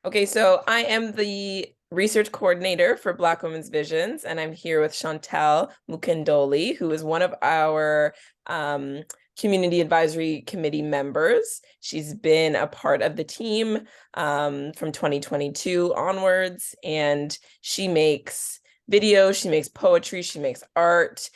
Okay, so I am the research coordinator for Black Women's Visions, and I'm here with Chantal Mukandoli, who is one of our community advisory committee members. She's been a part of the team from 2022 onwards, and she makes videos, she makes poetry, she makes art.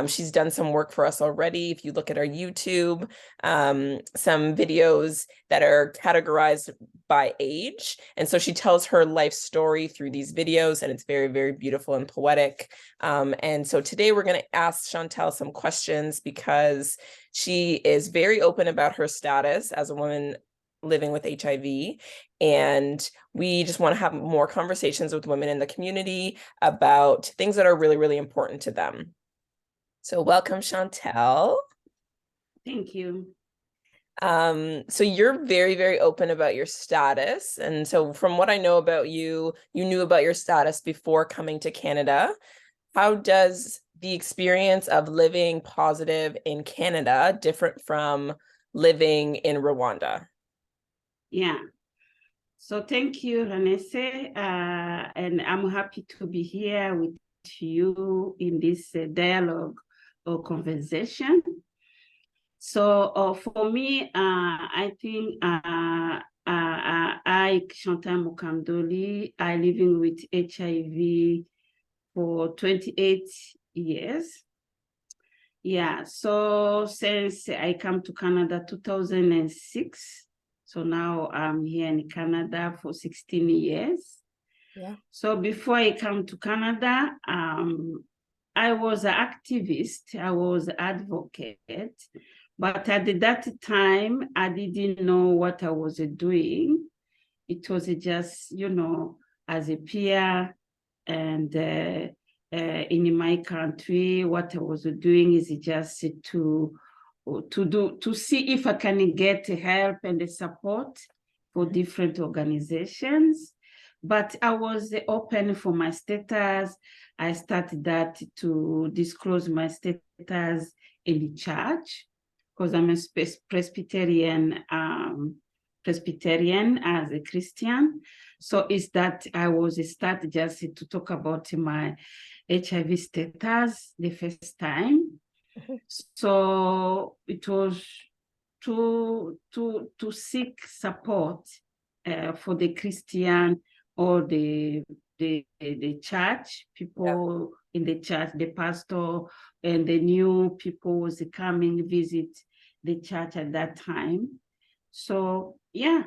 She's done some work for us already. If you look at our YouTube, some videos that are categorized by age. And so she tells her life story through these videos, and it's very, very beautiful and poetic. And so today we're going to ask Chantal some questions because she is very open about her status as a woman living with HIV. And we just want to have more conversations with women in the community about things that are really, really important to them. So welcome, Chantal. Thank you. So you're very, very open about your status. And so from what I know about you, you knew about your status before coming to Canada. How does the experience of living positive in Canada different from living in Rwanda? Yeah. So thank you, Ranece. And I'm happy to be here with you in this dialogue or conversation. So for me, I think I, Chantal Mukandoli, I living with HIV for 28 years. Yeah, so since I come to Canada 2006, so now I'm here in Canada for 16 years. Yeah. So before I come to Canada, I was an activist, I was an advocate, but at that time, I didn't know what I was doing. It was just, as a peer and in my country, what I was doing is just to see if I can get help and the support for different organizations. But I was open for my status. I started that to disclose my status in the church because I'm a Presbyterian as a Christian. So it's that I was start just to talk about my HIV status the first time. So it was to seek support for the Christian or the church, people in the church, the pastor and the new people was coming visit the church at that time. So yeah.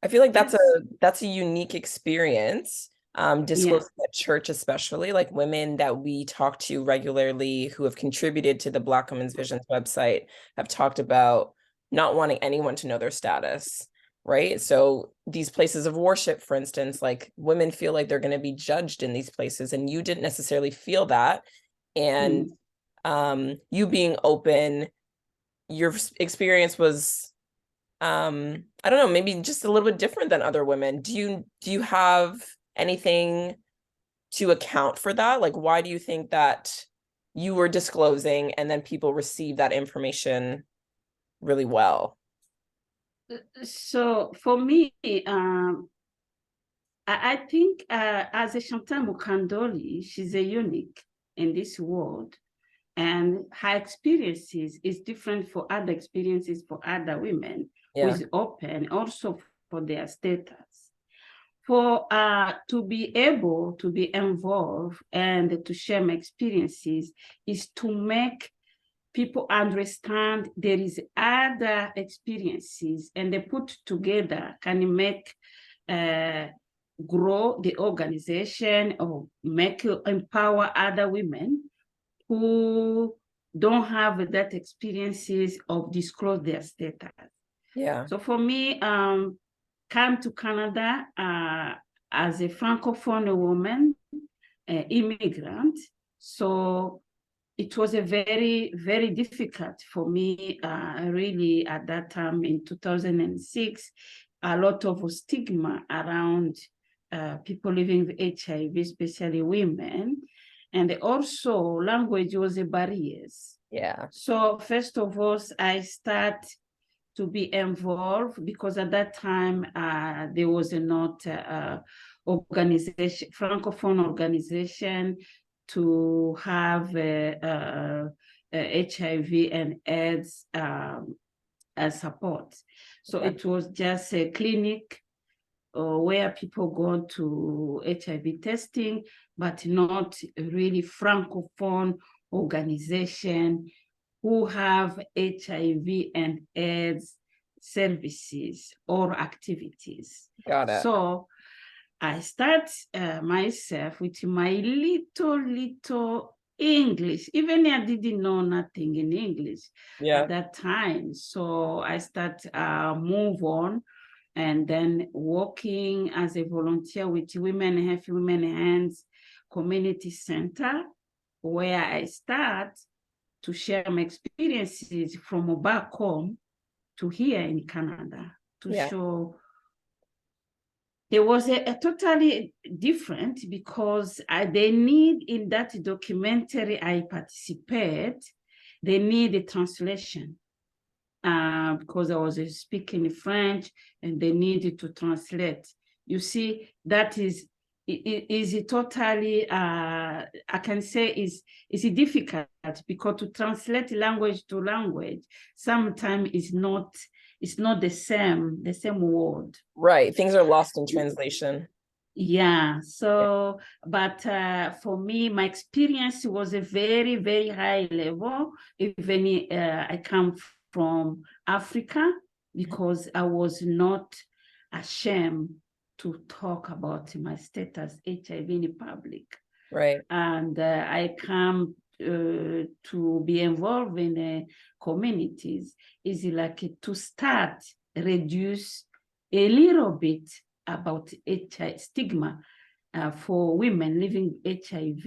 I feel like that's a unique experience. Disclosing at church, especially like women that we talk to regularly who have contributed to the Black Women's Visions website have talked about not wanting anyone to know their status, right? So these places of worship, for instance, like women feel like they're going to be judged in these places, and you didn't necessarily feel that. And you being open, your experience was I don't know, maybe just a little bit different than other women. Do you have anything to account for that? Like, why do you think that you were disclosing and then people receive that information really well? So for me, I think as a Chantal Mukandoli, she's a unique in this world, and her experiences is different for other experiences for other women who is open also for their status. For to be able to be involved and to share my experiences is to make people understand there is other experiences, and they put together can make grow the organization or make empower other women who don't have that experiences of disclose their status. Yeah. So for me, come to Canada as a Francophone woman, immigrant. So it was a very, very difficult for me, really, at that time in 2006, a lot of stigma around people living with HIV, especially women. And also language was a barrier. Yeah. So first of all, I start to be involved, because at that time there was not organization, Francophone organization to have HIV and AIDS support. So it was just a clinic where people go to HIV testing, but not really Francophone organization who have HIV and AIDS services or activities. Got it. So I start myself with my little English. Even I didn't know nothing in English at that time. So I start move on, and then working as a volunteer with Women Have Women Hands Community Center, where I start to share my experiences from back home to here in Canada, to show there was a totally different, because they need, in that documentary I participate, they need a translation because I was speaking French and they needed to translate. You see, that is totally, I can say is difficult, because to translate language to language sometimes is not, it's not the same word. Right. Things are lost in translation. Yeah. So, but for me, my experience was a very, very high level. Even I come from Africa, because I was not ashamed to talk about my status HIV in public. Right. And I come to be involved in communities is like to start reduce a little bit about HIV stigma for women living HIV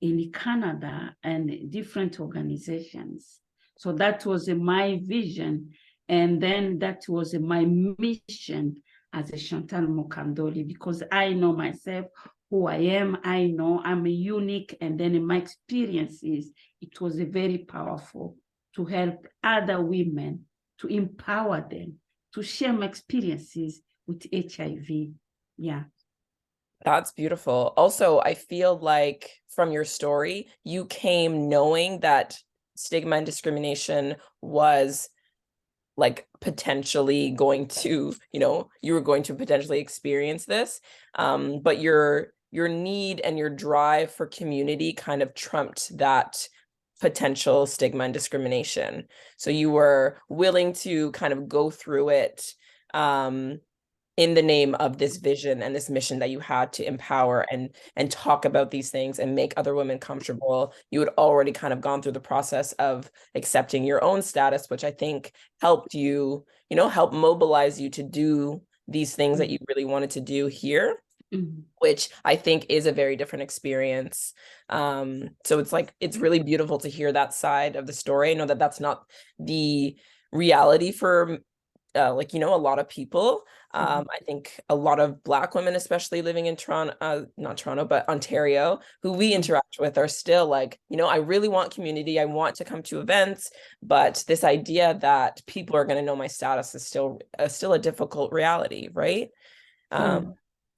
in Canada and different organizations. So that was my vision. And then that was my mission as a Chantal Mukandoli, because I know myself who I am. I know I'm unique. And then in my experiences, it was very powerful to help other women, to empower them, to share my experiences with HIV. Yeah. That's beautiful. Also, I feel like from your story, you came knowing that stigma and discrimination was like potentially going to, you were going to potentially experience this. But your need and your drive for community kind of trumped that potential stigma and discrimination. So you were willing to kind of go through it in the name of this vision and this mission that you had to empower and talk about these things and make other women comfortable. You had already kind of gone through the process of accepting your own status, which I think helped you, help mobilize you to do these things that you really wanted to do here, which I think is a very different experience. So it's really beautiful to hear that side of the story. I know that that's not the reality for a lot of people. I think a lot of Black women, especially living in Toronto, not Toronto, but Ontario, who we interact with are still like, I really want community. I want to come to events, but this idea that people are going to know my status is still a difficult reality, right?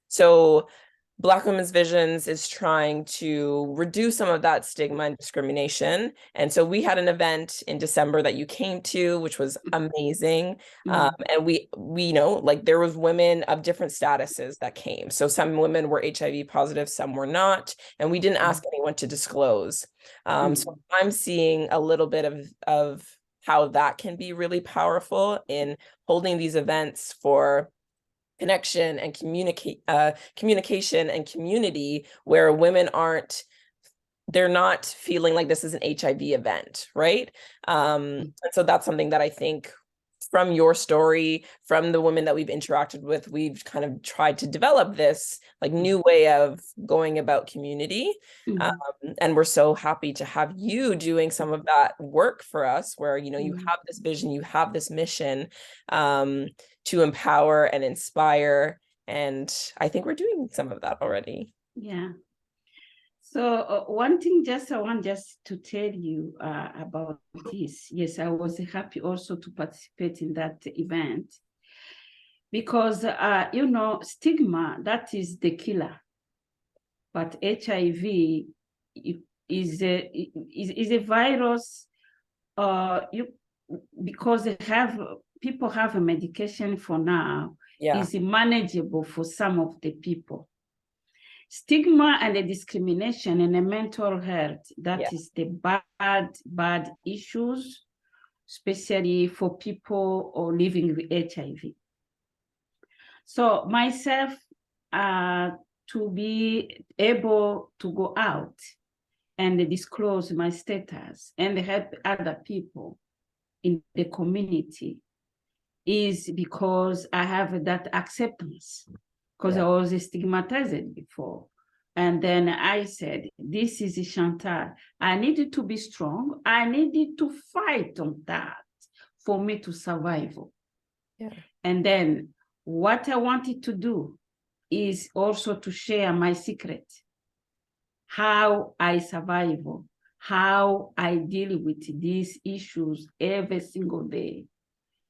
So Black Women's Visions is trying to reduce some of that stigma and discrimination. And so we had an event in December that you came to, which was amazing. And we there was women of different statuses that came. So some women were HIV positive, some were not. And we didn't ask anyone to disclose. So I'm seeing a little bit of how that can be really powerful in holding these events for connection and communication and community, where women they're not feeling like this is an HIV event, right? And so that's something that I think from your story, from the women that we've interacted with, we've kind of tried to develop this like new way of going about community. And we're so happy to have you doing some of that work for us, where, you have this vision, you have this mission to empower and inspire. And I think we're doing some of that already. Yeah. So one thing I want just to tell you about this. Yes, I was happy also to participate in that event because, stigma, that is the killer. But HIV is a virus because people have a medication for now, is manageable for some of the people. Stigma and the discrimination and the mental health, that is the bad issues, especially for people living with HIV. So myself, to be able to go out and disclose my status and help other people in the community is because I have that acceptance, because I was stigmatized before. And then I said, this is Chantal. I needed to be strong. I needed to fight on that for me to survive. And then what I wanted to do is also to share my secret, how I survive, how I deal with these issues every single day.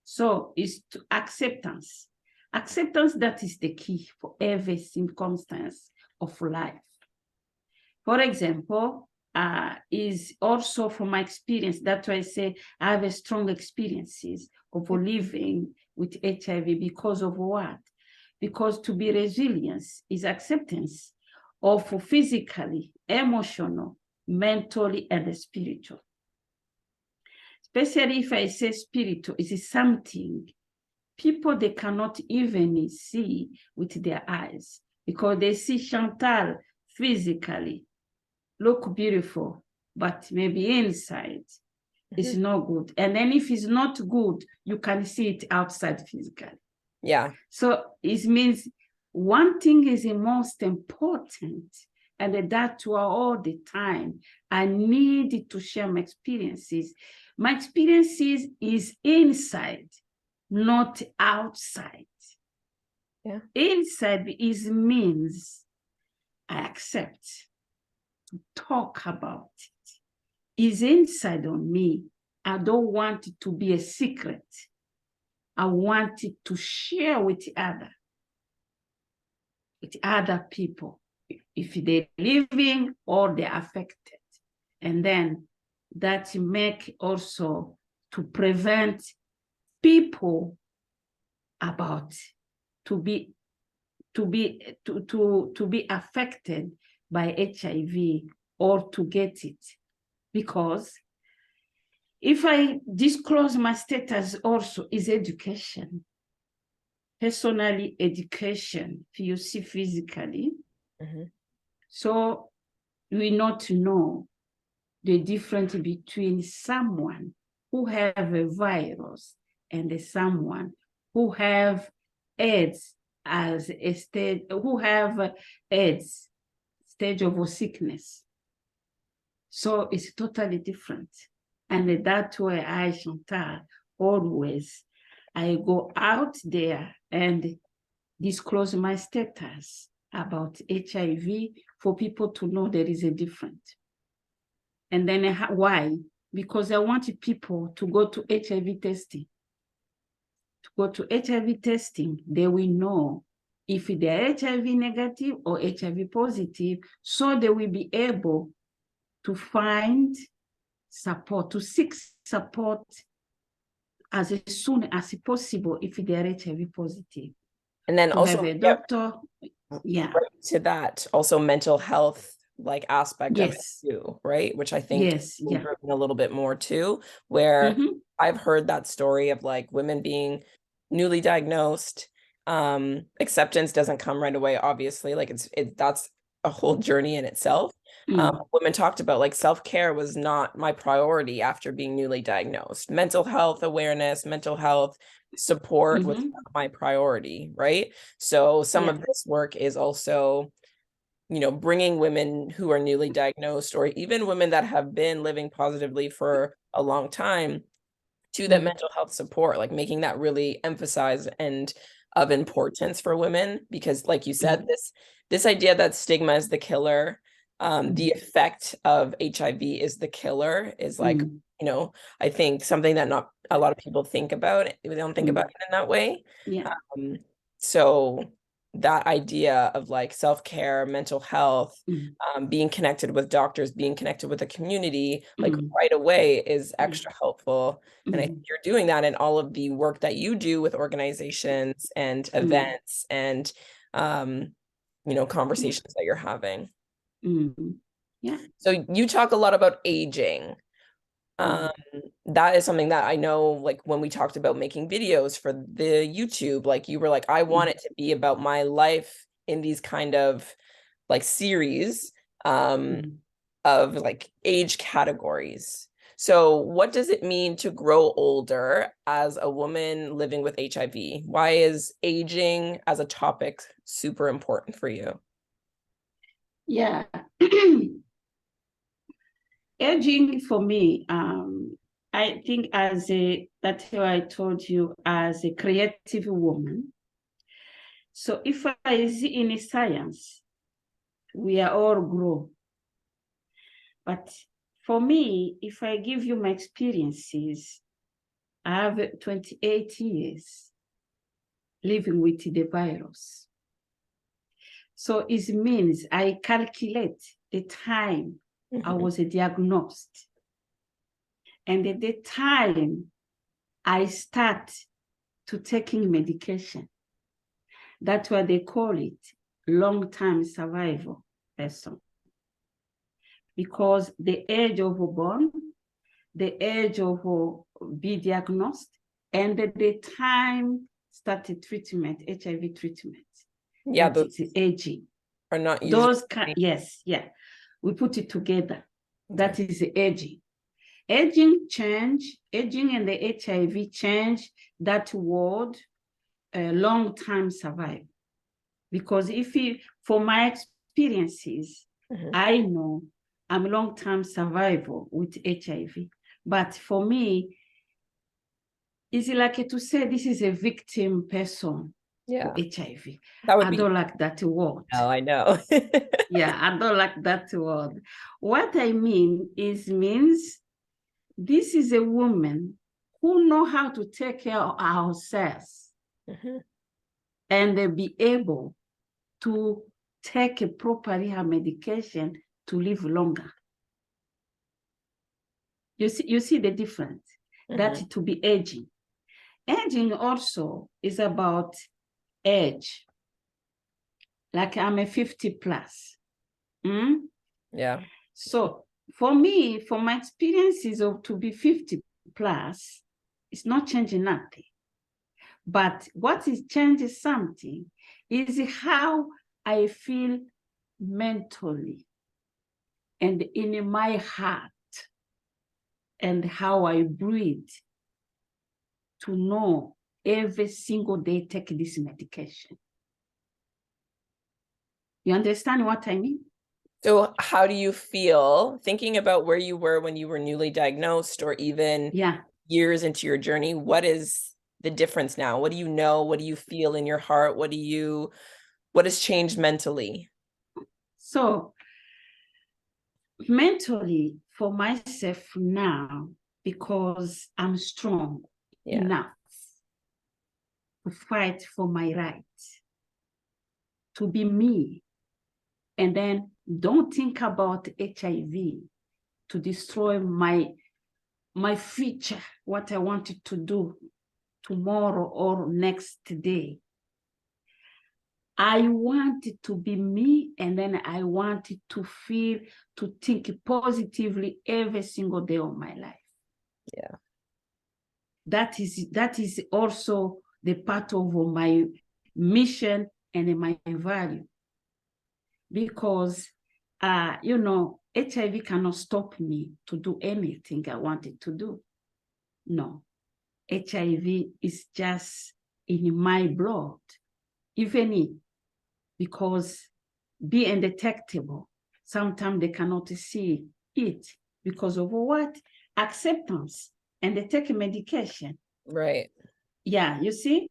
So it's to acceptance. Acceptance, that is the key for every circumstance of life. For example, is also from my experience, that's why I say I have a strong experiences of living with HIV because of what? Because to be resilient is acceptance of physically, emotional, mentally, and spiritual. Especially if I say spiritual, it is something people they cannot even see with their eyes because they see Chantal physically, look beautiful, but maybe inside it's not good. And then if it's not good, you can see it outside physically. So it means one thing is the most important, and that's why all the time I need to share my experiences. My experiences is inside, not outside. Inside is means I accept, talk about it. Is inside on me. I don't want it to be a secret. I want it to share with other people, if they're living or they're affected. And then that make also to prevent people about to be affected by HIV or to get it. Because if I disclose my status also is education, personally education, you see physically. So we not know the difference between someone who have a virus and someone who have AIDS as a stage, who have AIDS stage of sickness. So it's totally different. And that's why I, Chantal, always, I go out there and disclose my status about HIV for people to know there is a difference. And then why? Because I want people to go to HIV testing. To go to HIV testing, they will know if they are HIV negative or HIV positive, so they will be able to find support, to seek support as soon as possible if they are HIV positive. And then to also have a doctor, to that also mental health like aspect of it yes, too, right? Which I think yes, a little bit more too, where I've heard that story of like women being newly diagnosed. Acceptance doesn't come right away, obviously. Like that's a whole journey in itself. Women talked about like self-care was not my priority after being newly diagnosed. Mental health awareness, mental health support was not my priority, right? So some of this work is also, you know, bringing women who are newly diagnosed or even women that have been living positively for a long time to that mental health support, like making that really emphasized and of importance for women. Because like you said, this idea that stigma is the killer, the effect of HIV is the killer is like, you know, I think something that not a lot of people think about. They don't think about it in that way. Yeah. So that idea of like self-care, mental health, being connected with doctors, being connected with the community, like right away is extra helpful. And I think you're doing that in all of the work that you do with organizations and events and, you know, conversations that you're having. Yeah. So you talk a lot about aging. That is something that I know, like when we talked about making videos for the YouTube, like you were like, I want it to be about my life in these kind of like series of like age categories. So what does it mean to grow older as a woman living with HIV? Why is aging as a topic super important for you? Yeah. Aging for me, I think that's why I told you, as a creative woman. So if I see in science, we are all grown. But for me, if I give you my experiences, I have 28 years living with the virus. So it means I calculate the time I was diagnosed. And at the time I start to taking medication. That's why they call it long-term survival person. Because the age of born, the age of be diagnosed, and the time started treatment, HIV treatment. Yeah, that is aging. Are not Those yes, yeah. We put it together. That is aging. Aging and the HIV change that word long-term survival. Because for my experiences, I know I'm long-term survival with HIV. But for me, it's like to say this is a victim person for HIV. I don't like that word. Oh, I know. Yeah, I don't like that word. What I mean means this is a woman who know how to take care of ourselves and be able to take properly her medication to live longer. You see the difference. That to be aging. Aging also is about age. Like I'm a 50 plus. Yeah. So for me, for my experiences of to be 50 plus, it's not changing nothing. But what is changing something is how I feel mentally and in my heart and how I breathe to know every single day take this medication. You understand what I mean? So how do you feel thinking about where you were when you were newly diagnosed or even years into your journey? What is the difference now? What do you know? What do you feel in your heart? What has changed mentally? So mentally for myself now, because I'm strong enough to fight for my rights, to be me, and then don't think about HIV to destroy my future, what I wanted to do tomorrow or next day. I wanted to be me, and then I wanted to feel, to think positively every single day of my life. Yeah. That is also the part of my mission and my value. Because, HIV cannot stop me to do anything I wanted to do. No, HIV is just in my blood, even because being undetectable, sometimes they cannot see it because of what? Acceptance, and they take medication. Right. Yeah, you see?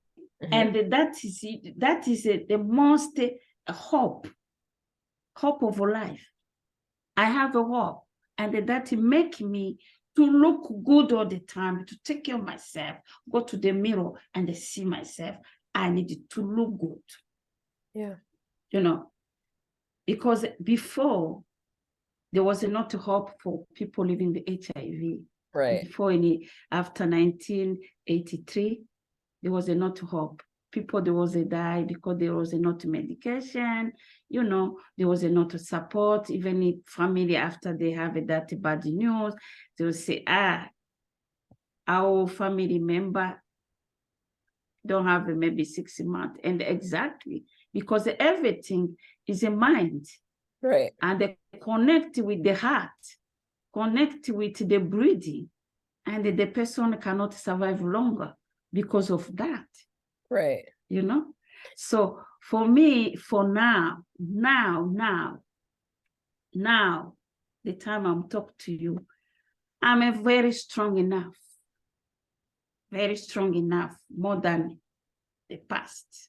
And that is the most hope of life. I have a hope, and that make me to look good all the time, to take care of myself, go to the mirror and see myself. I need to look good. Yeah. You know, because before there was not hope for people living with HIV. Right. Before after 1983, there was not hope. People, there was a die because there was not medication, you know, there was not support. Even if family, after they have that bad news, they will say, our family member don't have maybe 6 months. And exactly, because everything is a mind. Right. And they connect with the heart, connect with the breathing, and the person cannot survive longer because of that. Right. You know? So for me, for now, the time I'm talking to you, I'm a very strong enough, more than the past.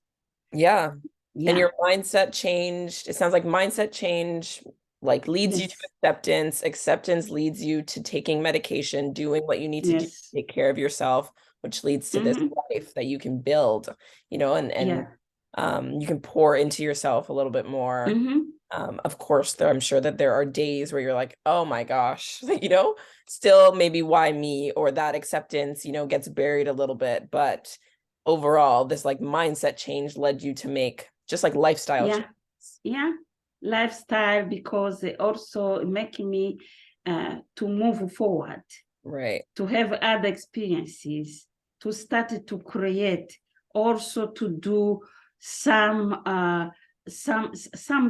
Yeah. Yeah. And your mindset changed. It sounds like mindset change like leads you to Yes. acceptance. Acceptance leads you to taking medication, doing what you need to do to Yes. take care of yourself, which leads to this life that you can build, you know, and you can pour into yourself a little bit more. Of course, I'm sure that there are days where you're like, oh my gosh, you know, still maybe why me, or that acceptance, you know, gets buried a little bit. But overall, this like mindset change led you to make just like lifestyle changes. Yeah, lifestyle, because they also making me to move forward, Right. to have other experiences, to start to create, also to do some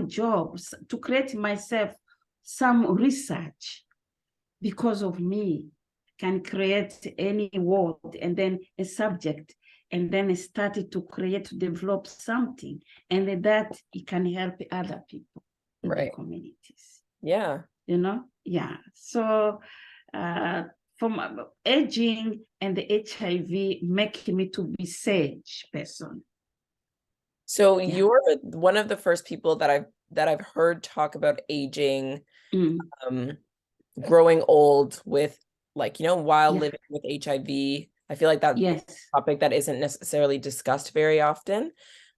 jobs, to create myself some research. Because of me, can create any word and then a subject, and then started to create, to develop something, and that it can help other people in the communities. Yeah. You know? Yeah. So from aging and the HIV making me to be sage person. So you're one of the first people that I've heard talk about aging, growing old with, like, you know, while living with HIV. I feel like that's a topic that isn't necessarily discussed very often.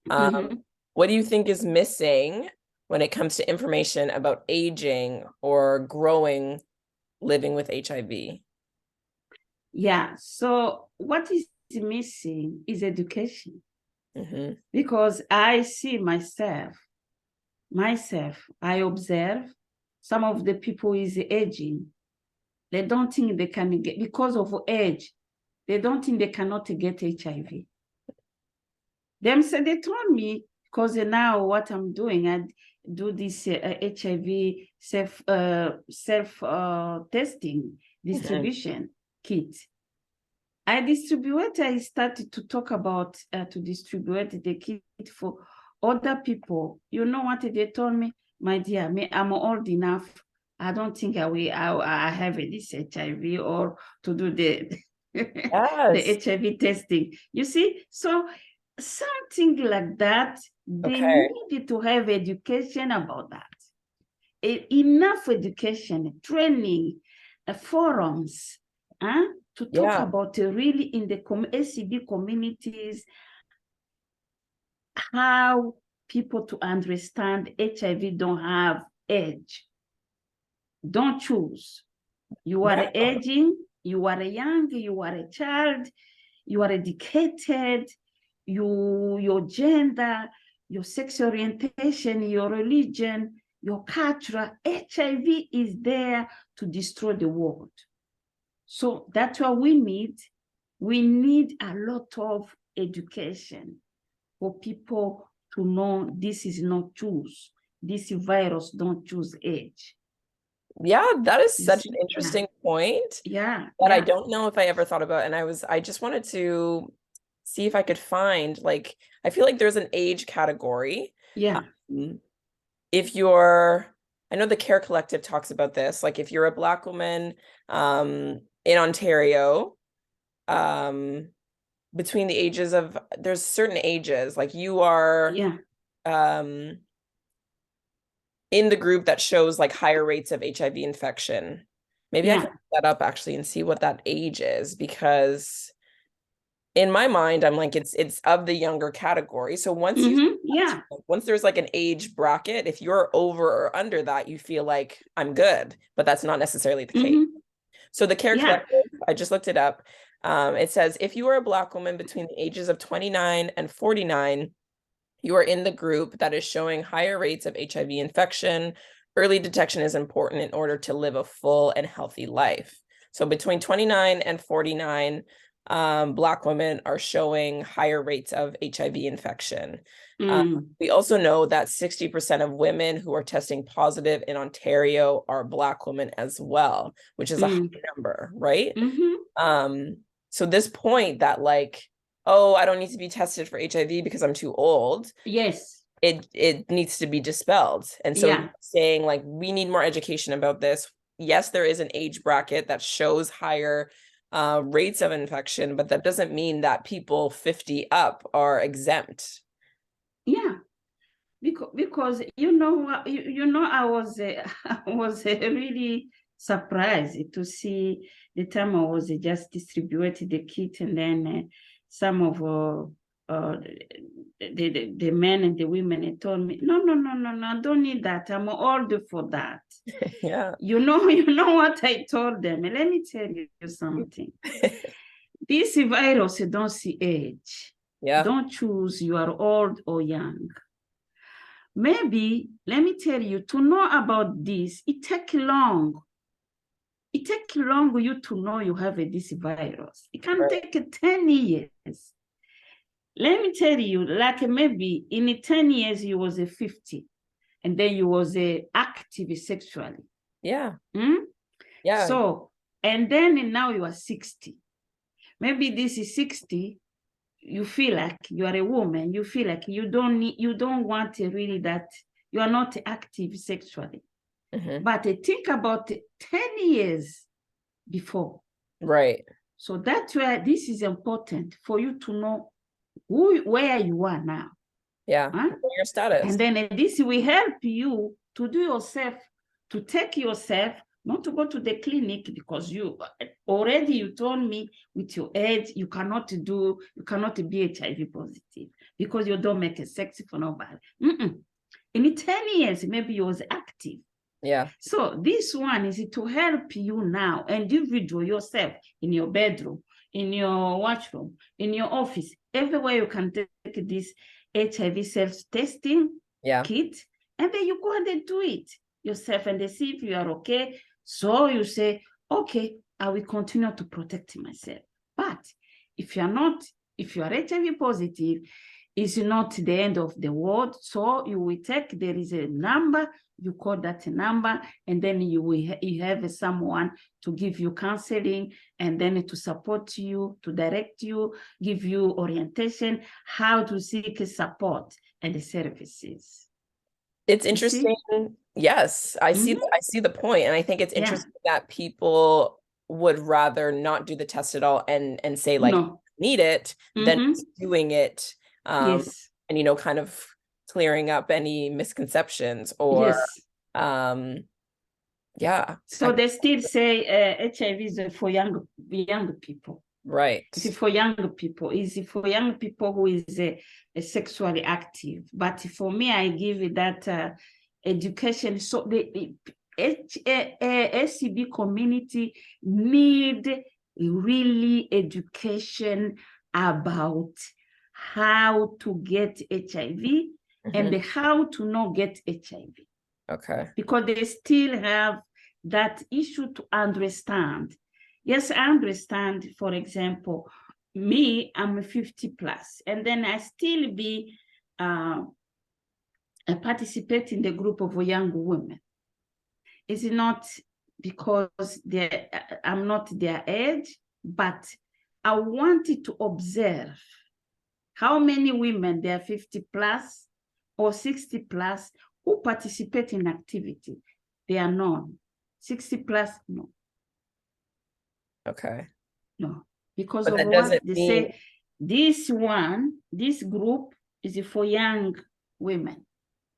What do you think is missing when it comes to information about aging or growing, living with HIV? Yeah. So what is missing is education. Because I see myself, I observe some of the people is aging. They don't think they can get, because of age, they don't think they cannot get HIV. They told me, because now what I'm doing, I do this HIV self testing distribution kit. I started to talk about to distribute the kit for other people. You know what they told me? My dear, I'm old enough. I don't think I have this HIV or to do the the HIV testing. You see, so something like that, they need to have education about that. Enough education, training, forums, to talk about really in the ACB communities, how people to understand HIV don't have age. Don't choose. You are aging, you are young, you are a child, you are educated, your gender, your sexual orientation, your religion, your culture. HIV is there to destroy the world. So that's what we need. We need a lot of education for people to know this is not choose. This virus don't choose age. Yeah, that is such an interesting point. Yeah. That I don't know if I ever thought about. And I just wanted to see if I could find, like, I feel like there's an age category. Yeah. If you're, I know the Care Collective talks about this, like if you're a Black woman in Ontario, between the ages of, there's certain ages, like you are in the group that shows like higher rates of HIV infection. Maybe I can look that up actually and see what that age is, because in my mind, I'm like, it's of the younger category. So once once there's like an age bracket, if you're over or under that, you feel like I'm good, but that's not necessarily the case. So the Care Collective, I just looked it up. It says, if you are a Black woman between the ages of 29 and 49, you are in the group that is showing higher rates of HIV infection. Early detection is important in order to live a full and healthy life. So between 29 and 49, Black women are showing higher rates of HIV infection. We also know that 60% of women who are testing positive in Ontario are Black women as well, which is a high number, right? So this point that like, oh, I don't need to be tested for HIV because I'm too old. Yes. It needs to be dispelled. And so saying like, we need more education about this. Yes, there is an age bracket that shows higher rates of infection, but that doesn't mean that people 50 up are exempt. Yeah, because you know I was really surprised to see the time I was just distributed the kit, and then some of the men and the women told me, no, I don't need that. I'm old for that. Yeah. You know what I told them? Let me tell you something. This virus don't see age. Yeah. Don't choose you are old or young. Maybe, let me tell you, to know about this, it takes long. It takes long you to know you have this virus. It can take 10 years. Let me tell you, like maybe in 10 years, you was 50, and then you was active sexually. Yeah. Yeah. So, and then now you are 60. Maybe this is 60. You feel like you are a woman. You feel like you don't want really that you are not active sexually. But think about 10 years before. Right. So that's why this is important for you to know where you are now. Yeah. Your status. And then this will help you to do yourself, to take yourself, not to go to the clinic, because you told me with your age, you cannot be HIV positive because you don't make a sex for nobody. In 10 years, maybe you was active. Yeah. So this one is to help you now, individual yourself, in your bedroom, in your washroom, in your office, everywhere you can take this HIV self-testing kit, and then you go and do it yourself and they see if you are okay. So you say, okay, I will continue to protect myself. But if you are HIV positive, it's not the end of the world. So you will there is a number, you call that number, and then you have someone to give you counseling, and then to support you, to direct you, give you orientation, how to seek support and the services. It's interesting. Yes, I see the point. And I think it's interesting that people would rather not do the test at all and say like, need it, than doing it. And, kind of clearing up any misconceptions or, So they still say HIV is for young people. Right. It's for young people. It's for young people who is sexually active. But for me, I give it that education. So the SCB community need really education about how to get HIV and how to not get HIV. Okay. Because they still have that issue to understand. Yes, I understand, for example, me, I'm 50 plus, and then I still be I participate in the group of young women. It's not because I'm not their age, but I wanted to observe how many women they are 50 plus or 60 plus who participate in activity. They are none. 60 plus, no. Okay. No, because of what they say, this group is for young women.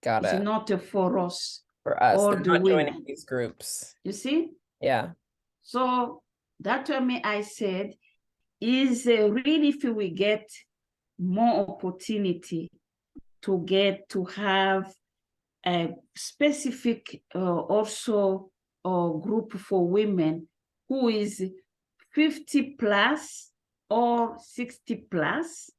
Got it. It's not for us For us, all they're the not joining women. these groups. You see? Yeah. So that's why I said, is really if we get more opportunity to have a specific also group for women who is 50 plus or 60 plus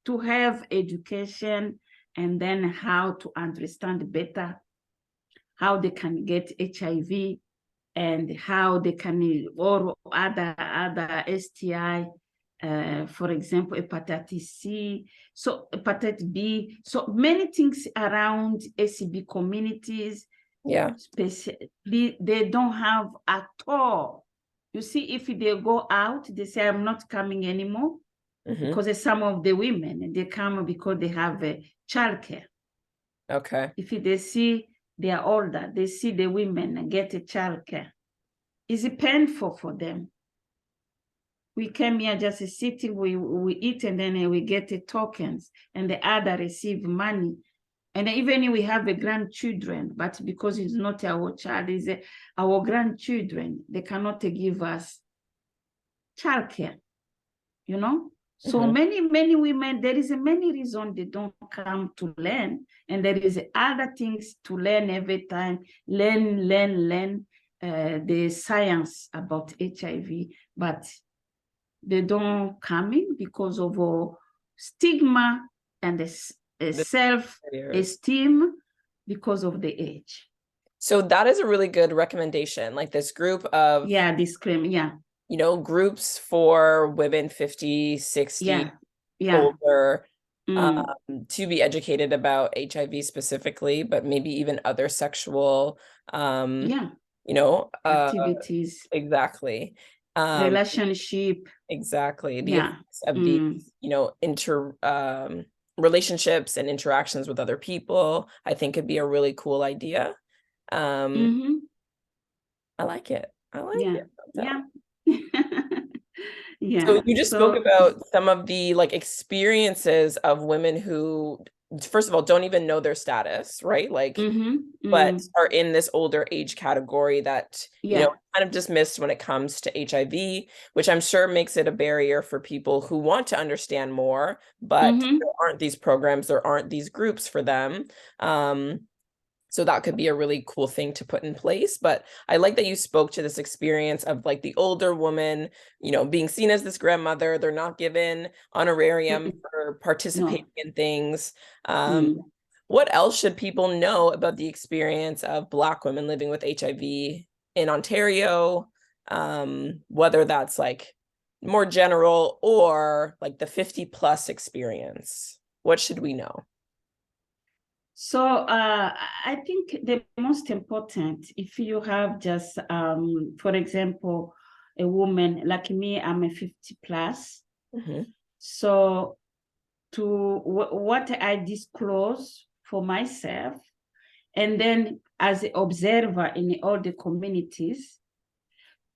to have education, and then how to understand better how they can get HIV and how they can, or other STI, for example, hepatitis C, so hepatitis B, so many things around ACB communities. Yeah. Especially, they don't have at all. You see, if they go out, they say, I'm not coming anymore, because some of the women, they come because they have a childcare. Okay. If they see they are older, they see the women get a childcare. It's painful for them. We came here just sitting, we eat, and then we get the tokens, and the other receive money. And even we have a grandchildren, but because it's not our child, it's our grandchildren, they cannot give us childcare, you know? So many women, there is many reasons they don't come to learn, and there is other things to learn every time, learn the science about HIV, but they don't come in because of stigma and self-esteem because of the age. So that is a really good recommendation, like this group of groups for women 50, 60 older, to be educated about HIV specifically, but maybe even other sexual activities. Exactly. Relationship. Exactly. The effects of these, relationships and interactions with other people, I think could be a really cool idea. I like it. I like it. Yeah. So you just spoke about some of the experiences of women who, first of all, don't even know their status, right? But are in this older age category that, kind of dismissed when it comes to HIV, which I'm sure makes it a barrier for people who want to understand more, but there aren't these programs, there aren't these groups for them. So that could be a really cool thing to put in place. But I like that you spoke to this experience of the older woman, being seen as this grandmother. They're not given honorarium for participating in things. What else should people know about the experience of Black women living with HIV in Ontario? Whether that's more general or the 50 plus experience. What should we know? So I think the most important, if you have just, for example, a woman like me, I'm a 50 plus. So what I disclose for myself, and then as an observer in all the communities,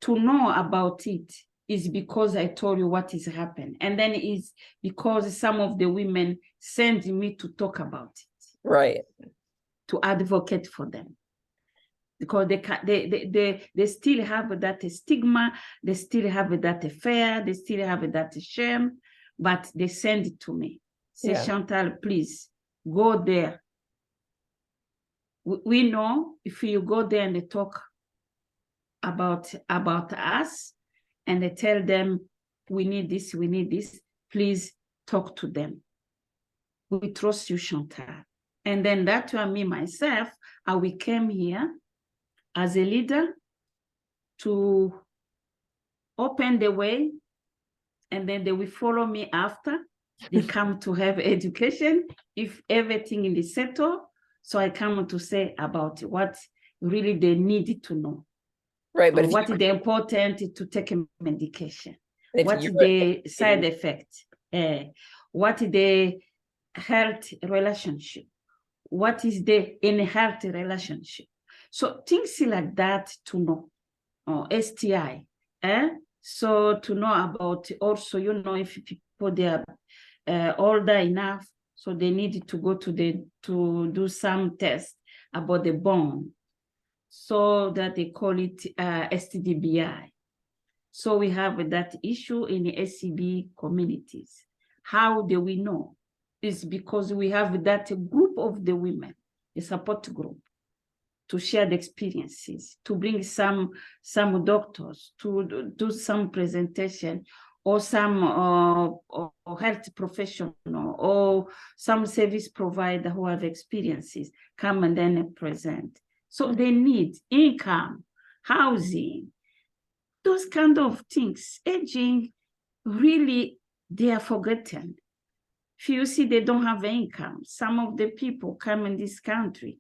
to know about it is because I told you what is happening. And then it's because some of the women send me to talk about it. Right. To advocate for them, because they still have that stigma, they still have that fear, they still have that shame, but they send it to me. Say, Chantal, please go there. We know if you go there and they talk about us, and they tell them we need this, please talk to them. We trust you, Chantal. And then that's why me, myself, we came here as a leader to open the way, and then they will follow me after. They come to have education if everything in the settle. So I come to say about what really they need to know. Right, but what is the important to take a medication? What is the side effect? What is the health relationship? What is the in-health relationship? So things like that to know, STI. So to know about also, if people they are older enough, so they need to go to do some tests about the bond, so that they call it STDBI. So we have that issue in the SCB communities. How do we know? It's because we have that group of the women, a support group, to share the experiences, to bring some doctors, to do some presentation, or some or health professional, or some service provider who have experiences come and then present. So they need income, housing, those kind of things. Aging, really, they are forgotten. If you see they don't have income, some of the people come in this country,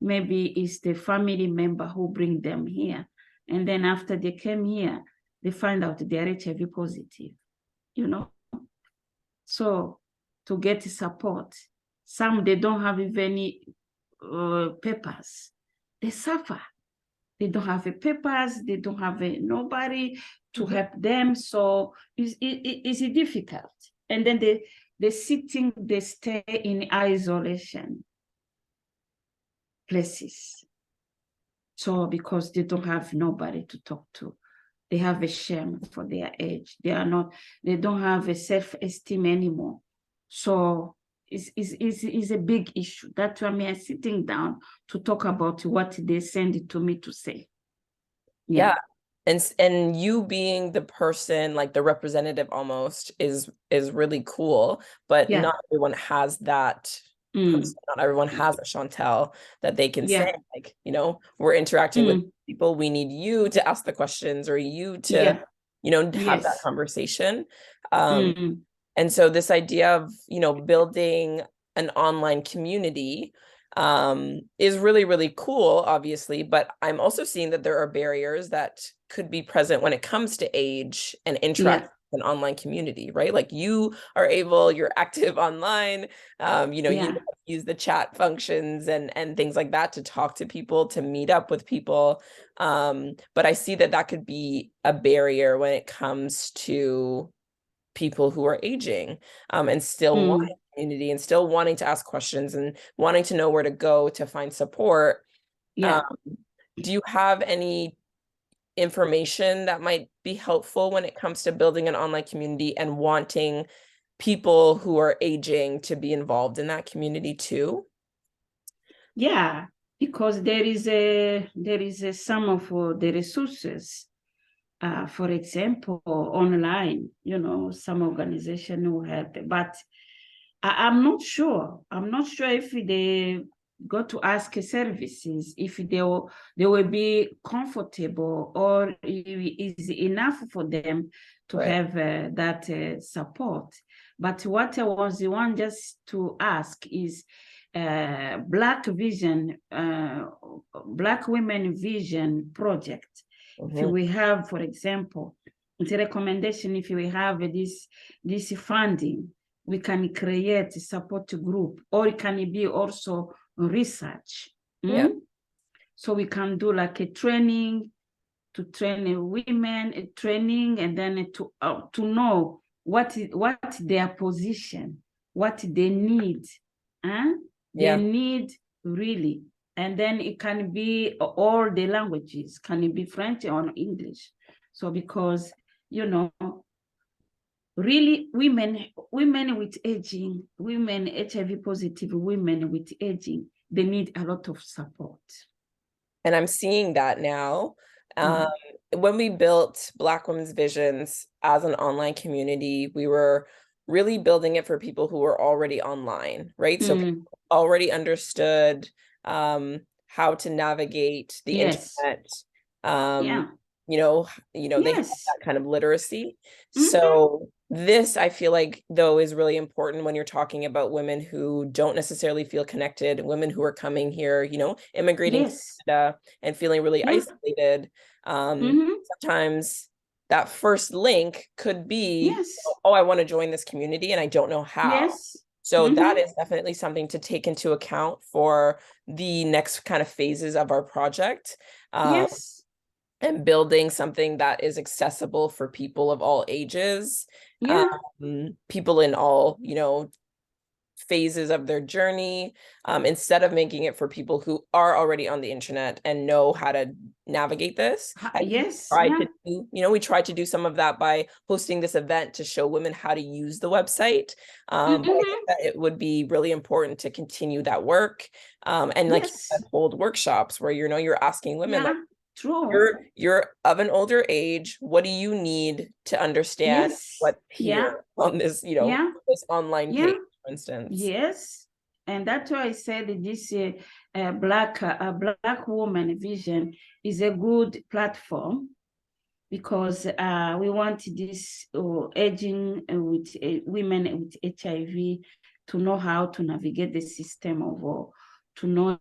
maybe it's the family member who bring them here. And then after they came here, they find out they are HIV positive, you know. So to get support, some, they don't have even papers. They suffer. They don't have papers. They don't have nobody to help them. So it's difficult. And then they stay in isolation places. So because they don't have nobody to talk to, they have a shame for their age. They don't have a self-esteem anymore. So it's a big issue. That's why I'm sitting down to talk about what they send it to me to say. Yeah. And you being the person, like the representative almost, is really cool, but not everyone has that person. Not everyone has a Chantal that they can say, like, you know, we're interacting with people. We need you to ask the questions, or you to, you know, have that conversation. And so this idea of, you know, building an online community is really, really cool, obviously, but I'm also seeing that there are barriers that could be present when it comes to age and interact with an online community, right? Like you're active online, you know, you use the chat functions and things like that to talk to people, to meet up with people. But I see that could be a barrier when it comes to people who are aging, and still wanting community and still wanting to ask questions and wanting to know where to go to find support. Do you have any information that might be helpful when it comes to building an online community and wanting people who are aging to be involved in that community too? Yeah, because there is some of the resources. For example, online, you know, some organization will help, but I'm not sure. I'm not sure if they go to ask services, if they will be comfortable, or is enough for them to have that support. But what I was want just to ask is Black Women Vision Project. If we have, for example, the recommendation, if we have this funding, we can create a support group, or it can be also research. So we can do like a training to train women, and then to know what their position, what they need. They need really. And then it can be all the languages, can it be French or English? So because, you know, really women with aging, women HIV positive women with aging, they need a lot of support. And I'm seeing that now. When we built Black Women's Visions as an online community, we were really building it for people who were already online, right? So people already understood how to navigate the internet. You know, they have that kind of literacy. So this, I feel like, though, is really important when you're talking about women who don't necessarily feel connected, women who are coming here, you know, immigrating to Canada and feeling really isolated. Sometimes that first link could be, oh, I want to join this community and I don't know how. So that is definitely something to take into account for the next kind of phases of our project. And building something that is accessible for people of all ages, people in all, you know, phases of their journey, instead of making it for people who are already on the internet and know how to navigate this. Yes, Tried yeah. to do, we tried to do some of that by hosting this event to show women how to use the website. But I think that it would be really important to continue that work. And like Yes, hold workshops where, you're asking women, like, yeah, true. you're of an older age. What do you need to understand Yes, what's yeah, here on this, yeah, this online yeah, page, for instance? yes. And that's why I said this black woman vision is a good platform, because we want this aging with women with HIV to know how to navigate the system of, to know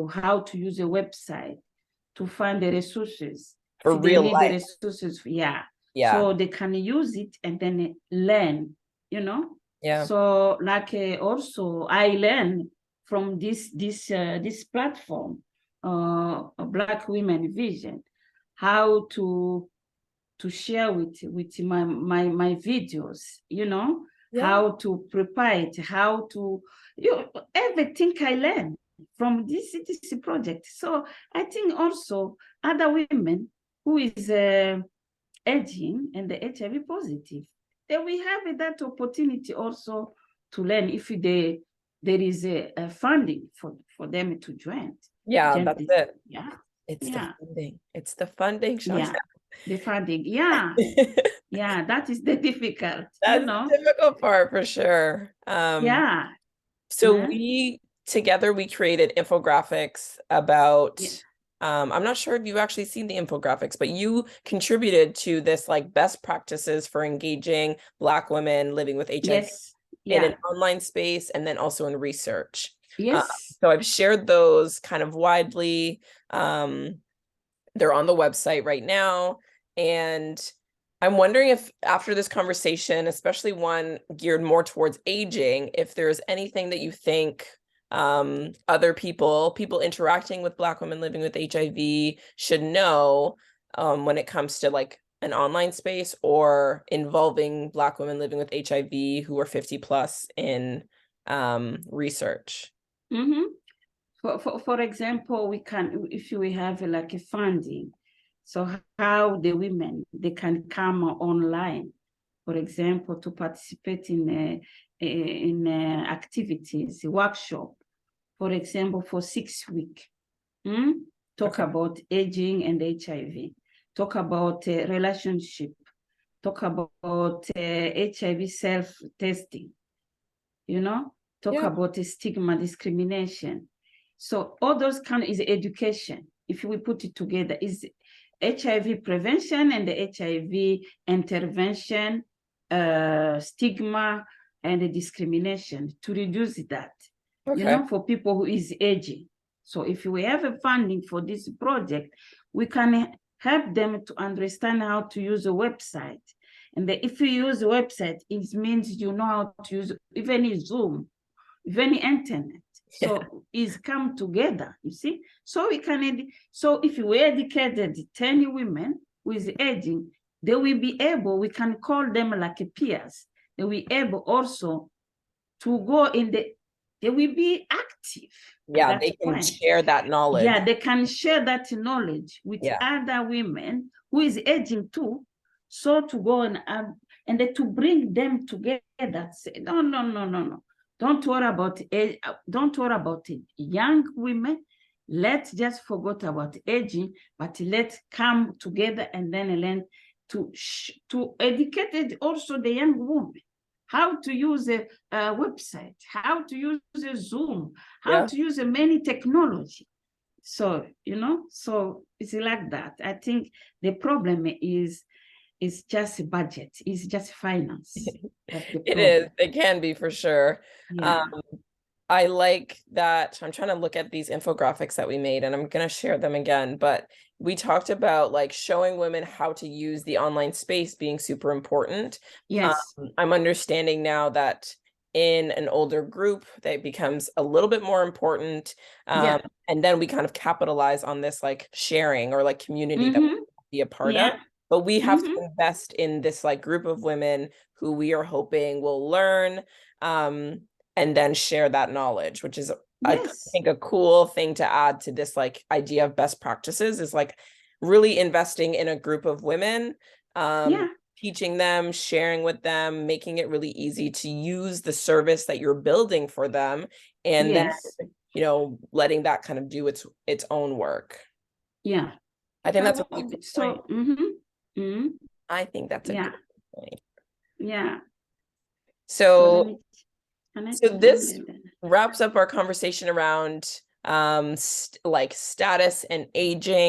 how to use a website, to find the resources. For If they real need the life. resources, yeah. Yeah. So they can use it and then learn, you know. Yeah. So like also I learn from this platform, Black Women Vision, how to share with my videos, Yeah. how to prepare it, how to everything I learned from this CTC project. So I think also other women who is aging and the HIV positive, they will have that opportunity also to learn if there is a funding for them to join. Yeah, that's it. Yeah, It's the yeah, funding. It's the funding, Chantal. yeah. The funding, yeah, yeah. That is the difficult, That's the difficult part for sure. Yeah. So we together we created infographics about Yeah. I'm not sure if you actually seen the infographics, but you contributed to this like best practices for engaging Black women living with HIV Yes. in an Yeah. online space and then also in research. Uh, Yes. so I've shared those kind of widely. They're on the website right now. And I'm wondering if after this conversation, especially one geared more towards aging, if there's anything that you think other people interacting with Black women living with HIV should know when it comes to like an online space or involving Black women living with HIV who are 50 plus in research. Mm-hmm. For example, we can, if we have like a funding, so how the women, they can come online, for example, to participate in activities, workshop, for example, for 6 weeks. Talk Okay. about aging and HIV, talk about relationship, talk about HIV self-testing, talk Yeah. about stigma, discrimination. So all those kind is education. If we put it together, is HIV prevention and the HIV intervention, stigma and the discrimination to reduce that, Okay. for people who is aging. So if we have a funding for this project, we can help them to understand how to use a website. And if you use a website, it means you know how to use even Zoom, even internet. So it's come together, you see. So if we educated 10 women who is aging, they will be able, we can call them like peers. They will be able also to go they will be active at Yeah, that they can point. share that knowledge. Yeah, they can share that knowledge with other women who is aging too. So to go and to bring them together, say, no, no, no, no, no. Don't worry about young women. Let's just forget about aging, but let's come together and then learn to educate also the young woman how to use a website, how to use a Zoom, how to use many technology. So, so it's like that. I think the problem is just budget, it's just finance. That's the It problem. is. It can be for sure. Yeah. I like that. I'm trying to look at these infographics that we made and I'm going to share them again, but we talked about like showing women how to use the online space being super important. Yes. I'm understanding now that in an older group that becomes a little bit more important. Yeah. And then we kind of capitalize on this like sharing or like community that we be a part of. Yeah. But we have to invest in this like group of women who we are hoping will learn and then share that knowledge, which is I Yes. think a cool thing to add to this like idea of best practices is like really investing in a group of women, Yeah. teaching them, sharing with them, making it really easy to use the service that you're building for them, and then, Yes. letting that kind of do its own work. Yeah. I think that's a really good point. So, mm-hmm. I think that's a Yeah. good point. Yeah. So let So me connect so to them this and then. wraps up our conversation around like status and aging.